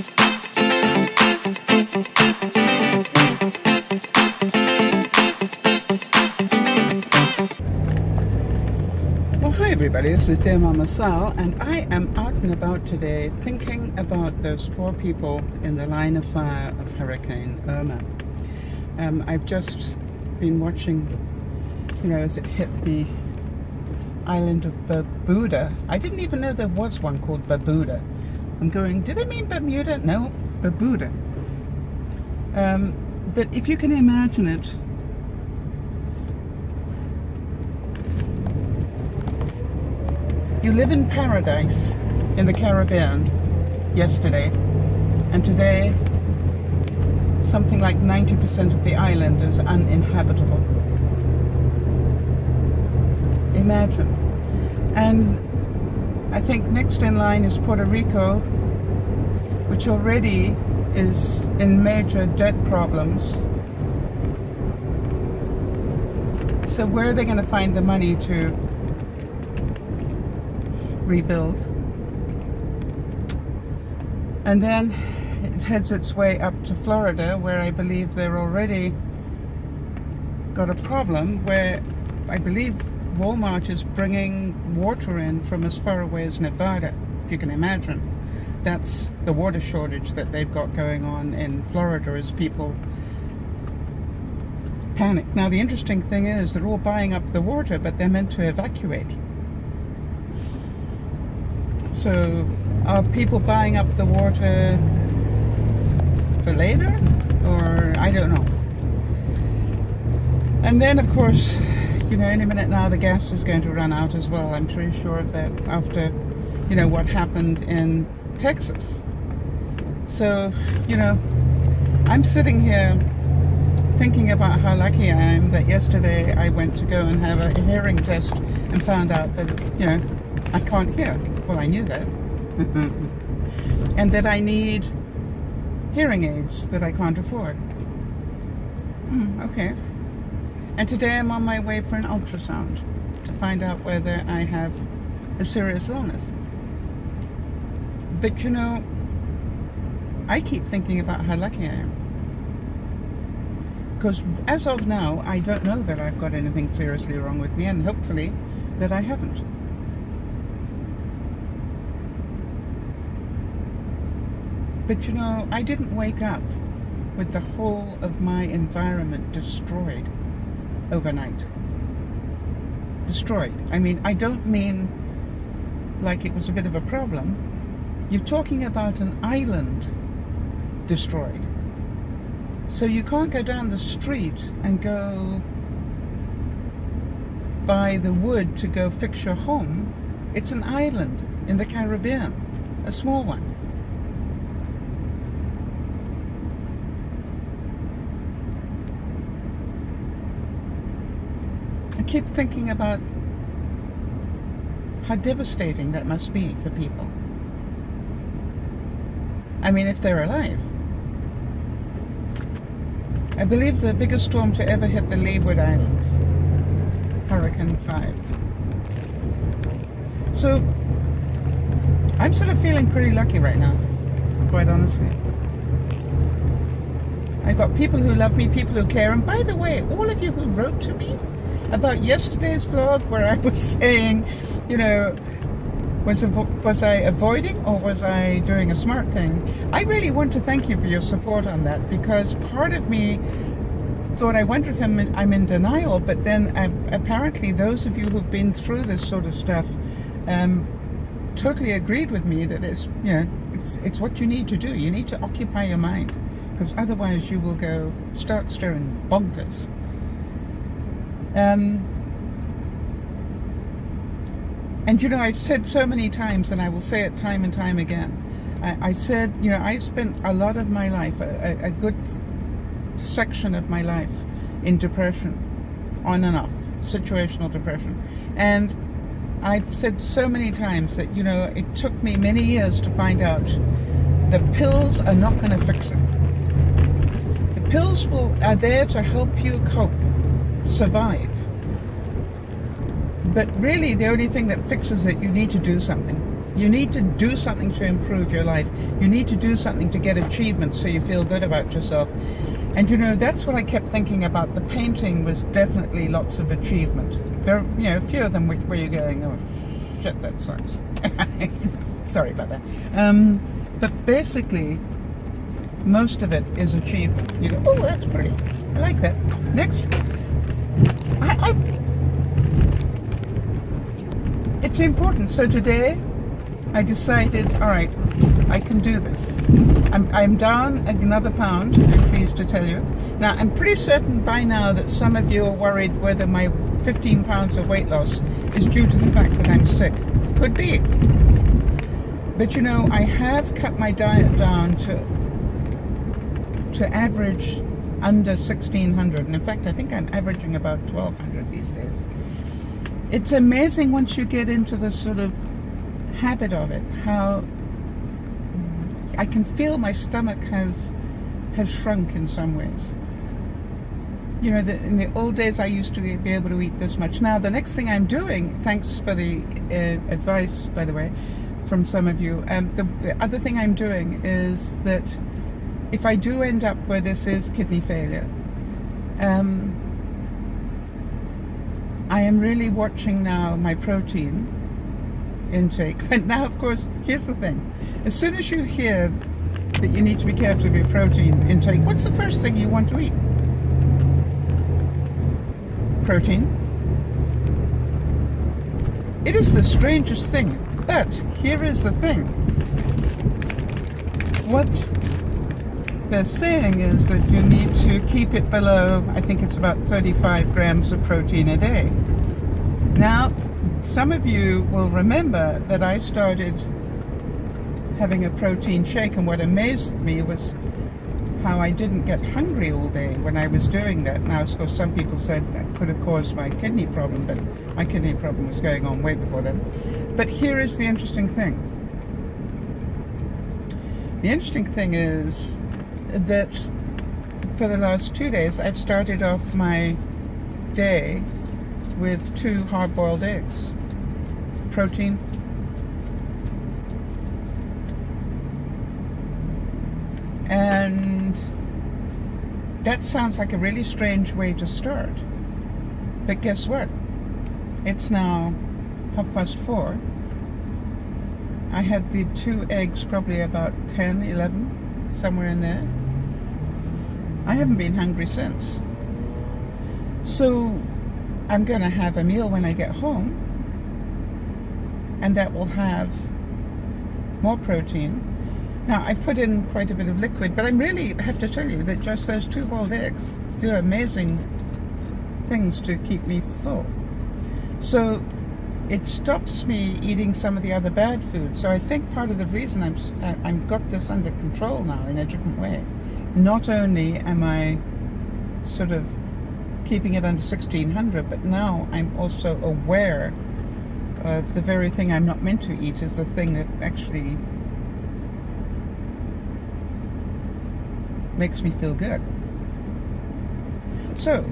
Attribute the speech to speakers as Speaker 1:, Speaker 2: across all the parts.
Speaker 1: Well, hi everybody, this is DearMamaSal, and I am out and about today thinking about those poor people in the line of fire of Hurricane Irma. I've just been watching, as it hit the island of Barbuda. I didn't even know there was one called Barbuda. I'm going, do they mean Bermuda? No, Barbuda. But if you can imagine it, you live in paradise in the Caribbean yesterday, and today something like 90% of the island is uninhabitable. Imagine. And I think next in line is Puerto Rico, which already is in major debt problems. So where are they going to find the money to rebuild? And then it heads its way up to Florida, where I believe they're already got a problem where I believe Walmart is bringing water in from as far away as Nevada, if you can imagine. That's the water shortage that they've got going on in Florida as people panic. Now the interesting thing is they're all buying up the water, but they're meant to evacuate. So are people buying up the water for later? Or I don't know. And then of course, any minute now the gas is going to run out as well. I'm pretty sure of that after, what happened in Texas. So, I'm sitting here thinking about how lucky I am that yesterday I went to go and have a hearing test and found out that, I can't hear. Well, I knew that. And that I need hearing aids that I can't afford. Okay. And today I'm on my way for an ultrasound to find out whether I have a serious illness. But I keep thinking about how lucky I am. Because as of now, I don't know that I've got anything seriously wrong with me, and hopefully that I haven't. But I didn't wake up with the whole of my environment destroyed overnight. Destroyed. I mean, I don't mean like it was a bit of a problem. You're talking about an island destroyed. So you can't go down the street and go buy the wood to go fix your home. It's an island in the Caribbean, a small one. I keep thinking about how devastating that must be for people. I mean, if they're alive. I believe the biggest storm to ever hit the Leeward Islands, Hurricane 5. So, I'm sort of feeling pretty lucky right now, quite honestly. I've got people who love me, people who care, and by the way, all of you who wrote to me about yesterday's vlog where I was saying, was I avoiding or was I doing a smart thing? I really want to thank you for your support on that, because part of me thought, I wonder if I'm in denial, but then apparently those of you who've been through this sort of stuff totally agreed with me that it's what you need to do. You need to occupy your mind, because otherwise you will go start staring bonkers. And I've said so many times, and I will say it time and time again, I said, I spent a lot of my life, a good section of my life in depression, on and off, situational depression. And I've said so many times that, it took me many years to find out the pills are not going to fix it. The pills are there to help you cope, survive. But really, the only thing that fixes it, you need to do something. You need to do something to improve your life. You need to do something to get achievement so you feel good about yourself. And you know, that's what I kept thinking about. The painting was definitely lots of achievement. There, you know, a few of them where you're going, oh shit, that sucks. Sorry about that. But basically, most of it is achievement. You go, oh, that's pretty. I like that. Next. It's important. So today, I decided, all right, I can do this. I'm down another pound, I'm pleased to tell you. Now, I'm pretty certain by now that some of you are worried whether my 15 pounds of weight loss is due to the fact that I'm sick. Could be. But you know, I have cut my diet down to average under 1,600. And in fact, I think I'm averaging about 1,200 these days. It's amazing once you get into the sort of habit of it, how I can feel my stomach has shrunk in some ways. You know, in the old days I used to be able to eat this much. Now the next thing I'm doing, thanks for the advice, by the way, from some of you, the other thing I'm doing is that if I do end up where this is kidney failure, I am really watching now my protein intake. And now, of course, here's the thing. As soon as you hear that you need to be careful of your protein intake, what's the first thing you want to eat? Protein. It is the strangest thing. But here is the thing. What they're saying is that you need to keep it below, I think it's about 35 grams of protein a day. Now, some of you will remember that I started having a protein shake, and what amazed me was how I didn't get hungry all day when I was doing that. Now, of course, some people said that could have caused my kidney problem, but my kidney problem was going on way before then. But here is the interesting thing. The interesting thing is that for the last 2 days, I've started off my day with 2 hard-boiled eggs. Protein. And that sounds like a really strange way to start. But guess what? It's now 4:30. I had the 2 eggs probably about 10, 11, somewhere in there. I haven't been hungry since. So I'm going to have a meal when I get home, and that will have more protein. Now, I've put in quite a bit of liquid, but I really have to tell you that just those 2 boiled eggs do amazing things to keep me full. So it stops me eating some of the other bad food. So I think part of the reason I'm got this under control now in a different way. Not only am I sort of keeping it under 1,600, but now I'm also aware of the very thing I'm not meant to eat is the thing that actually makes me feel good. So,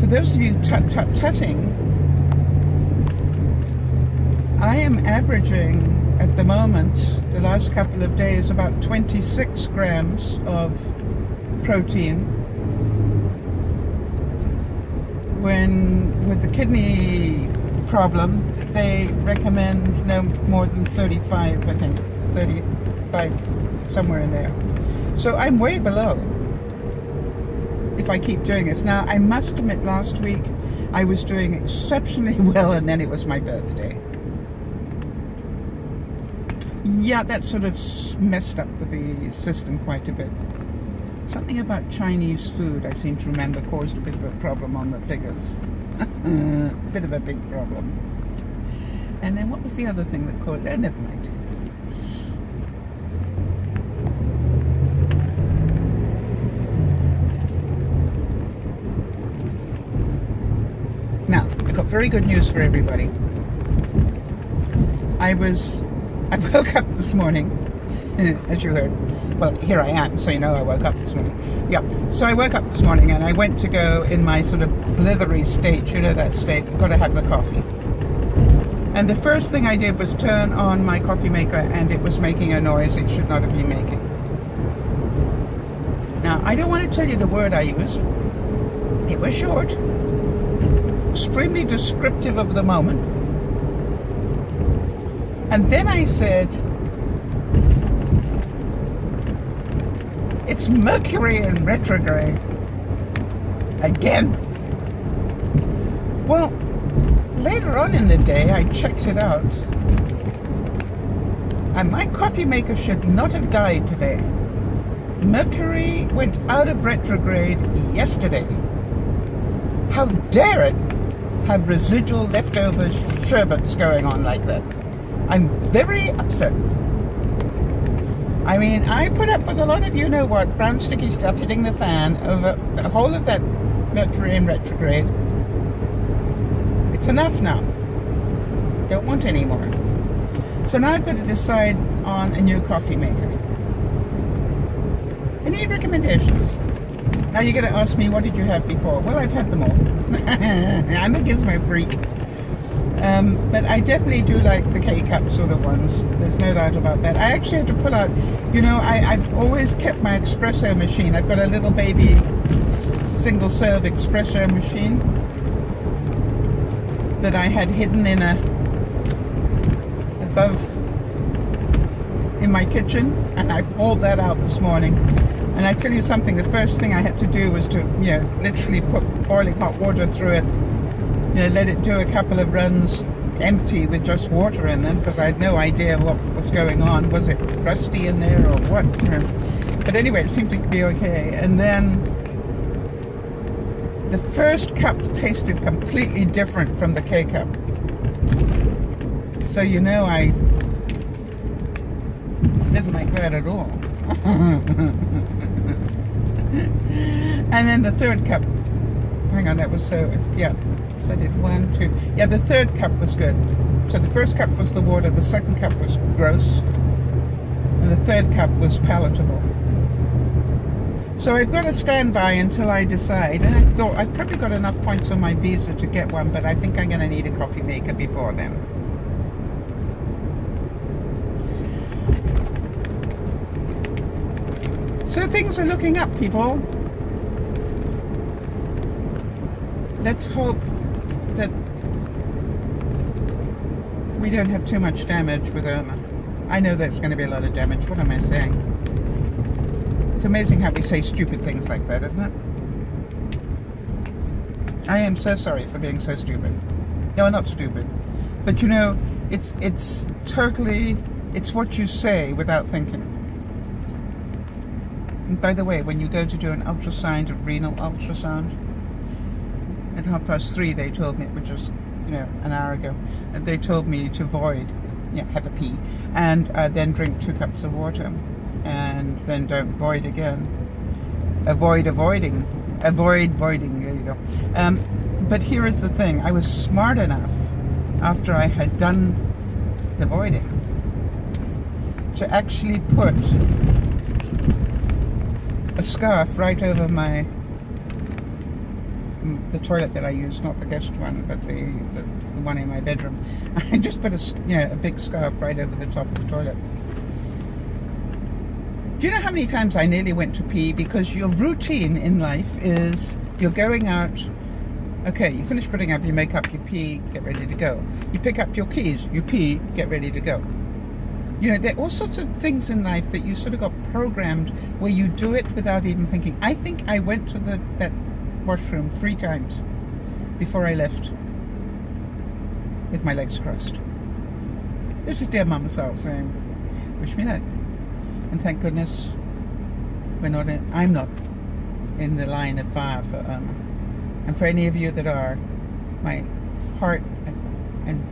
Speaker 1: for those of you tutting, I am averaging at the moment, the last couple of days, about 26 grams of protein. When with the kidney problem, they recommend no more than 35, I think, 35, somewhere in there. So I'm way below if I keep doing this. Now, I must admit, last week I was doing exceptionally well, and then it was my birthday. Yeah, that sort of messed up with the system quite a bit. Something about Chinese food, I seem to remember, caused a bit of a problem on the figures. A bit of a big problem. And then what was the other thing that caused... never mind. Now, I've got very good news for everybody. I woke up this morning, as you heard. Well, here I am, so you know I woke up this morning. Yeah, so I woke up this morning and I went to go in my sort of blithery state, you know that state, you've got to have the coffee. And the first thing I did was turn on my coffee maker, and it was making a noise it should not have been making. Now, I don't want to tell you the word I used. It was short, extremely descriptive of the moment. And then I said, it's Mercury in retrograde. Again. Well, later on in the day, I checked it out. And my coffee maker should not have died today. Mercury went out of retrograde yesterday. How dare it have residual leftover sherbets going on like that? I'm very upset. I mean, I put up with a lot of you-know-what, brown sticky stuff hitting the fan over the whole of that Mercury in retrograde. It's enough now. Don't want any more. So now I've got to decide on a new coffee maker. Any recommendations? Now you're going to ask me, what did you have before? Well, I've had them all. I'm a gizmo freak. But I definitely do like the K-cup sort of ones. There's no doubt about that. I actually had to pull out, I've always kept my espresso machine. I've got a little baby single-serve espresso machine that I had hidden above in my kitchen, and I pulled that out this morning. And I tell you something, the first thing I had to do was to, literally put boiling hot water through it, let it do a couple of runs empty with just water in them, because I had no idea what was going on. Was it rusty in there or what? But anyway, it seemed to be okay. And then the first cup tasted completely different from the K-cup. So I didn't like that at all. And then the third cup, hang on, that was so I did 1, 2, the third cup was good. So the first cup was the water, the second cup was gross, and the third cup was palatable. So I've got to stand by until I decide. And I thought I've probably got enough points on my visa to get one, but I think I'm going to need a coffee maker before then. So things are looking up, people. Let's hope that we don't have too much damage with Irma. I know there's going to be a lot of damage. What am I saying? It's amazing how we say stupid things like that, isn't it? I am so sorry for being so stupid. No, I'm not stupid. But it's totally, it's what you say without thinking. And by the way, when you go to do an ultrasound, a renal ultrasound, at 3:30 they told me, which was, an hour ago, they told me to have a pee, and then drink 2 cups of water, and then don't void again. Avoid voiding, there you go. But here is the thing, I was smart enough, after I had done the voiding, to actually put a scarf right over the toilet that I use, not the guest one, but the one in my bedroom. I just put a big scarf right over the top of the toilet. Do you know how many times I nearly went to pee? Because your routine in life is you're going out, okay, you finish putting up your makeup, you pee, get ready to go. You pick up your keys, you pee, get ready to go. There are all sorts of things in life that you sort of got programmed where you do it without even thinking. I think I went to that washroom 3 times before I left with my legs crossed. This is DearMamaSal saying, wish me luck. And thank goodness I'm not in the line of fire for Irma. And for any of you that are, my heart and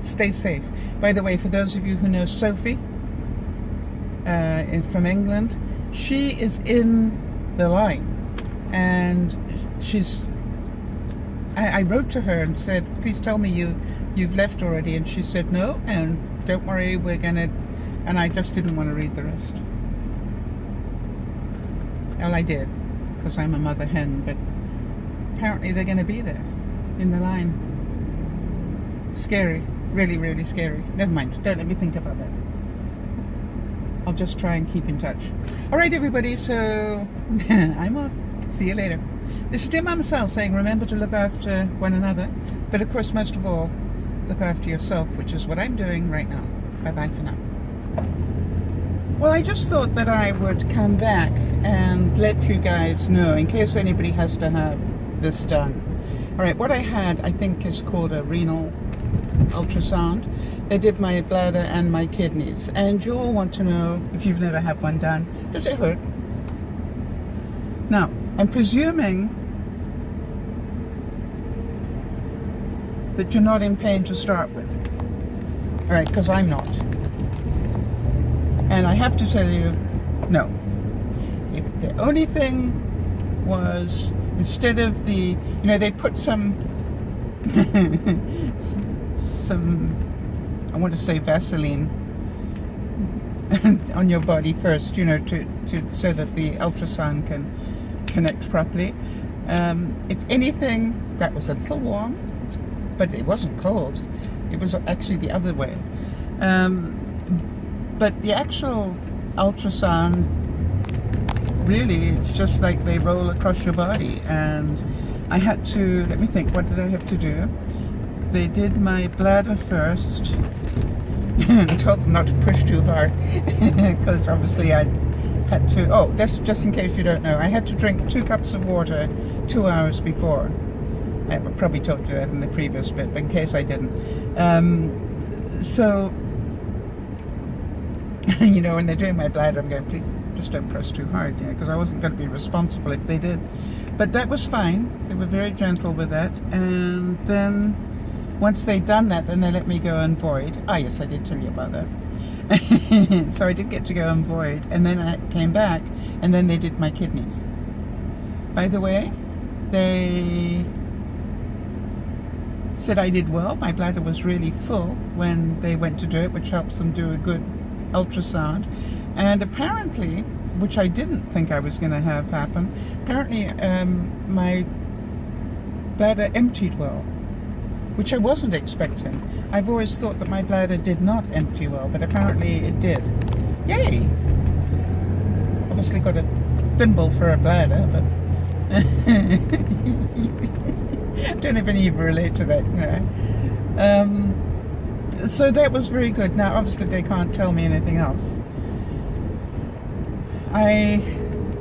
Speaker 1: stay safe. By the way, for those of you who know Sophie from England, she is in the line, and I wrote to her and said, please tell me you've left already, and she said no, and don't worry, we're gonna, and I just didn't want to read the rest. Well, I did, because I'm a mother hen, but apparently they're going to be there in the line. Scary. Really, really scary. Never mind. Don't let me think about that. I'll just try and keep in touch. All right, everybody. So I'm off. See you later. This is DearMamaSal saying remember to look after one another. But of course, most of all, look after yourself, which is what I'm doing right now. Bye-bye for now. Well, I just thought that I would come back and let you guys know in case anybody has to have this done. All right, what I had, I think, is called a renal ultrasound. They did my bladder and my kidneys. And you all want to know, if you've never had one done, does it hurt? Now, I'm presuming that you're not in pain to start with. All right, because I'm not. And I have to tell you, no. If the only thing was, instead of the, they put some, I want to say Vaseline on your body first, so that the ultrasound can connect properly. If anything, that was a little warm, but it wasn't cold. It was actually the other way. But the actual ultrasound, really, it's just like they roll across your body. And I had to, let me think, what did I have to do? They did my bladder first and told them not to push too hard because obviously I had to, oh, that's just in case you don't know, I had to drink 2 cups of water 2 hours before. I probably told you that in the previous bit, but in case I didn't. So, when they're doing my bladder, I'm going, please, just don't press too hard, because I wasn't going to be responsible if they did. But that was fine. They were very gentle with that. And then, once they'd done that, then they let me go and void. Ah, yes, I did tell you about that. So I did get to go and void. And then I came back, and then they did my kidneys. By the way, they said I did well. My bladder was really full when they went to do it, which helps them do a good ultrasound. And apparently, which I didn't think I was going to have happen, apparently my bladder emptied well, which I wasn't expecting. I've always thought that my bladder did not empty well, but apparently it did. Yay! Obviously got a thimble for a bladder, but don't even even relate to that, so that was very good. Now, obviously, they can't tell me anything else. I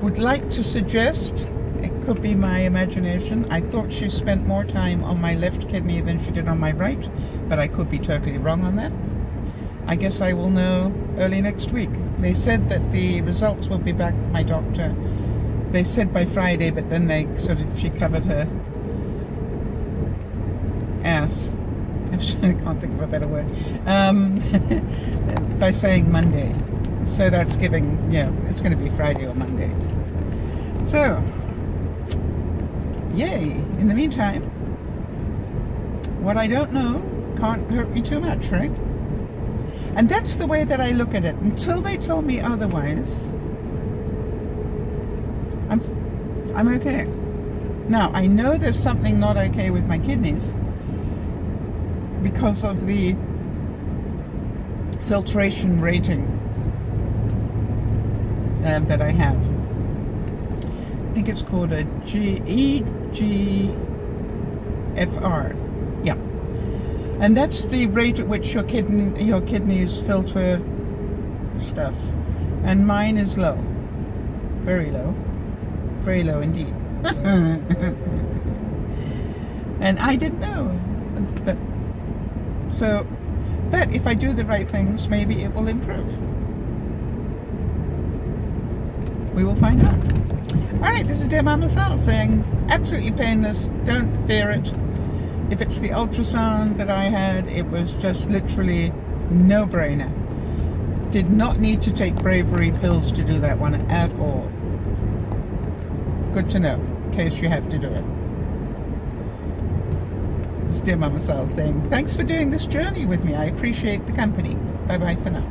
Speaker 1: would like to suggest, it could be my imagination, I thought she spent more time on my left kidney than she did on my right, but I could be totally wrong on that. I guess I will know early next week. They said that the results will be back with my doctor. They said by Friday, but then she covered her ass. I can't think of a better word. By saying Monday. So that's giving, it's going to be Friday or Monday. So, yay. In the meantime, what I don't know can't hurt me too much, right? And that's the way that I look at it. Until they tell me otherwise, I'm okay. Now, I know there's something not okay with my kidneys because of the filtration rating that I have. I think it's called a EGFR. Yeah. And that's the rate at which your kidneys filter stuff. And mine is low. Very low. Very low indeed. And I didn't know that. So, but if I do the right things, maybe it will improve. We will find out. Alright, this is DearMamaSal saying, absolutely painless, don't fear it. If it's the ultrasound that I had, it was just literally no-brainer. Did not need to take bravery pills to do that one at all. Good to know, in case you have to do it. This is DearMamaSal saying, thanks for doing this journey with me. I appreciate the company. Bye-bye for now.